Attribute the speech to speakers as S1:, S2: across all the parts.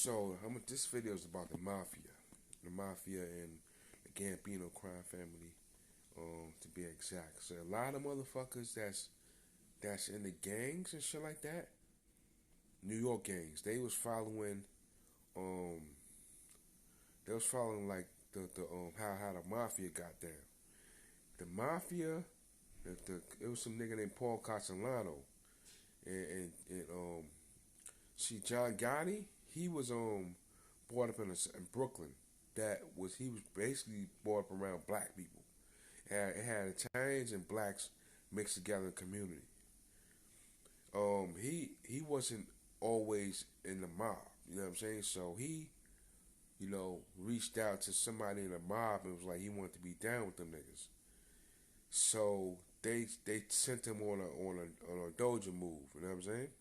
S1: This video is about the mafia and the Gambino crime family, to be exact. So a lot of motherfuckers that's in the gangs and shit like that, New York gangs, um, they was following like the how the mafia got down. The mafia, it was some nigga named Paul Castellano, and see John Gotti, he was brought up in Brooklyn. He was basically brought up around black people. It had Italians and blacks mixed together in a community. He wasn't always in the mob. You know what I'm saying? So he, reached out to somebody in the mob and was like he wanted to be down with them niggas. So they sent him on a doja move. You know what I'm saying?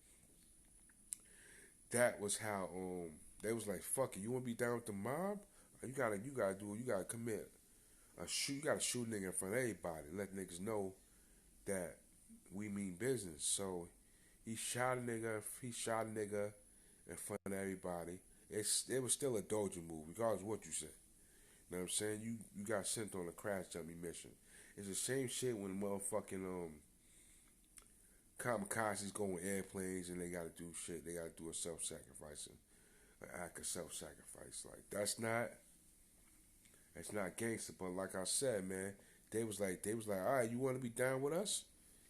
S1: That was how they was like, fuck it, you wanna be down with the mob? You gotta commit a shoot. You gotta shoot a nigga in front of everybody. Let niggas know that we mean business. So he shot a nigga. He shot a nigga in front of everybody. It was still a doja move, regardless of what you said. You know what I'm saying? You got sent on a crash dummy mission. It's the same shit when motherfucking kamikazes go on airplanes and they gotta do shit. They gotta do a self-sacrifice, an act of self-sacrifice. Like that's not gangster. But like I said, man, they was like, all right, you want to be down with us?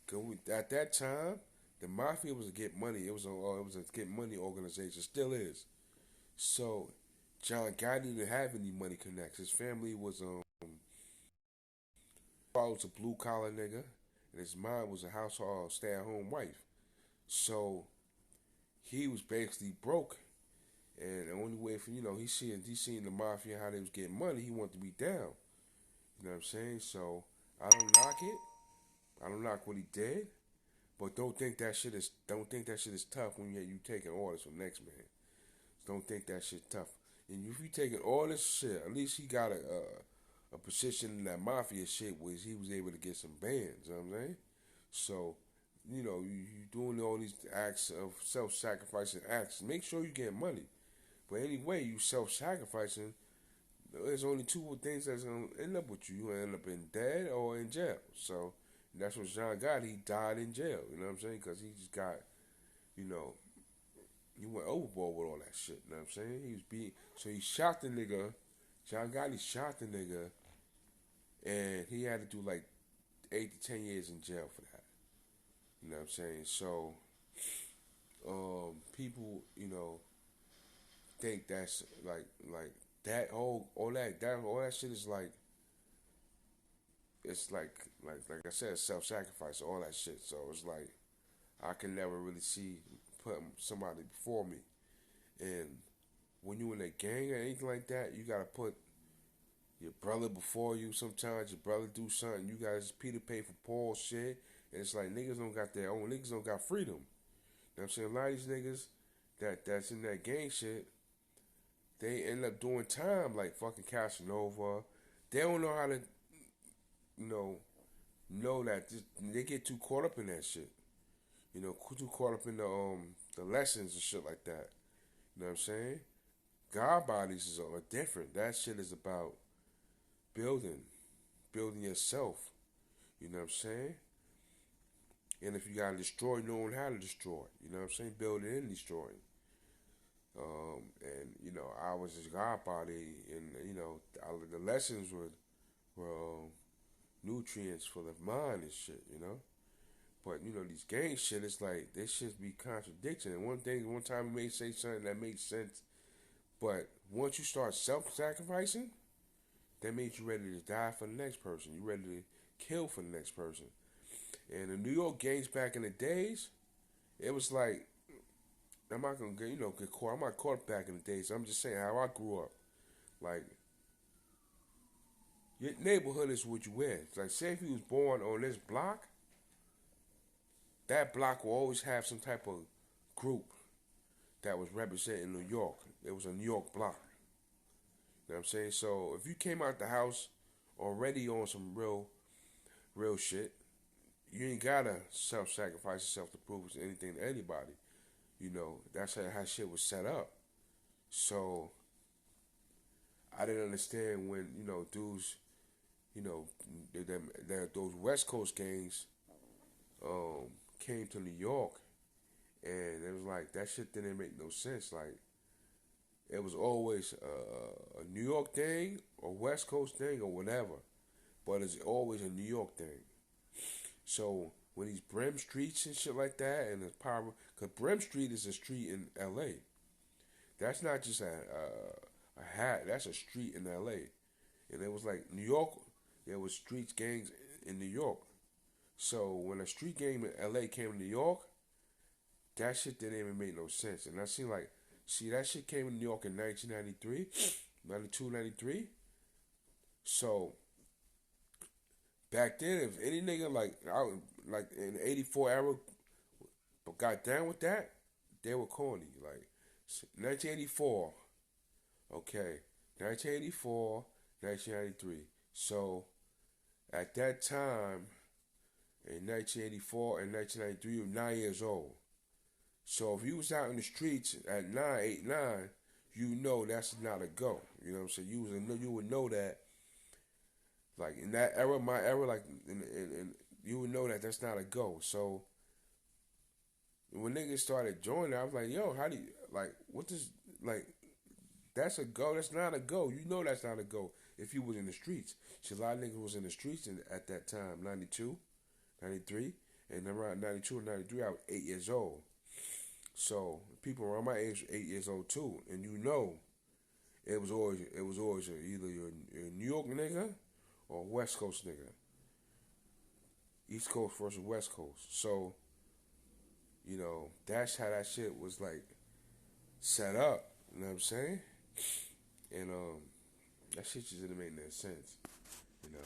S1: Cause at that time, the mafia was a get money. It was a get money organization. Still is. So John Gotti didn't have any money connects. His family was was a blue collar nigga, and his mom was a household stay at home wife. So he was basically broke, and the only way for he seen the mafia how they was getting money. He wanted to be down. You know what I'm saying? So I don't knock it. I don't knock what he did, but don't think that shit is tough when you taking orders from next man. Don't think that shit tough. And if you taking all this shit, at least he got a position in that mafia shit where he was able to get some bands. You know what I'm saying? So, you doing all these acts of self-sacrificing acts. Make sure you get money. But anyway, you self-sacrificing. There's only two things that's gonna end up with you. You gonna end up in dead or in jail. So that's what John got. He died in jail. You know what I'm saying? Because he just got, you know, he went overboard with all that shit. You know what I'm saying? So he shot the nigga. John Gotti shot the nigga, and he had to do like 8 to 10 years in jail for that. You know what I'm saying? So, people, think that's like that whole all that shit is like it's like I said, self sacrifice, all that shit. So it's like I can never really see putting somebody before me. And when you in a gang or anything like that, you gotta put your brother before you. Sometimes your brother do something, you guys Peter pay for Paul shit. And it's like niggas don't got their own, niggas don't got freedom. You know what I'm saying? A lot of these niggas that's in that gang shit, they end up doing time like fucking Casanova. They don't know how to, you know that they get too caught up in that shit. Too caught up in the lessons and shit like that. You know what I'm saying? God bodies are different. That shit is about building, building yourself. You know what I'm saying? And if you gotta destroy, knowing how to destroy. You know what I'm saying? Building and destroying. And I was his God body, and the lessons were nutrients for the mind and shit. But these gang shit, it's like they should be contradiction. And one time you may say something that makes sense, but once you start self-sacrificing, that means you're ready to die for the next person. You're ready to kill for the next person. And the New York gangs back in the days, it was like I'm not gonna get caught. I'm not caught back in the days. I'm just saying how I grew up. Like your neighborhood is what you in. Like say if you was born on this block, that block will always have some type of group that was representing New York. It was a New York block. You know what I'm saying? So if you came out the house already on some real shit, you ain't gotta self-sacrifice yourself to prove anything to anybody. That's how shit was set up. So I didn't understand when dudes, those West Coast gangs came to New York, and it was like that shit didn't make no sense. Like it was always a New York thing or West Coast thing or whatever, but it's always a New York thing. So when these Brim streets and shit like that, and the power, because Brim Street is a street in L.A. That's not just a hat. That's a street in L.A. And it was like New York. There was street gangs in New York. So when a street gang in L.A. came to New York, that shit didn't even make no sense. And I seen like, see that shit came to New York in 1993, 92, 93. So back then, if any nigga like in the '84 era got down with that, they were corny. Like 1984, okay, 1984, 1993. So at that time, in 1984 and 1993, you were 9 years old. So if you was out in the streets at 9, 8, 9, you know that's not a go. You know what I'm saying? You would know that, like in that era, my era, like you would know that that's not a go. So when niggas started joining, I was like, yo, how do you like what does like that's a go? That's not a go. You know that's not a go if you was in the streets. See, a lot of niggas was in the streets at that time, 92, 93, and around 92 and 93, I was 8 years old. So people around my age, 8 years old too, and it was always either you're a New York nigga or West Coast nigga, East Coast versus West Coast. So that's how that shit was like set up. You know what I'm saying? And that shit just didn't make no sense. You know.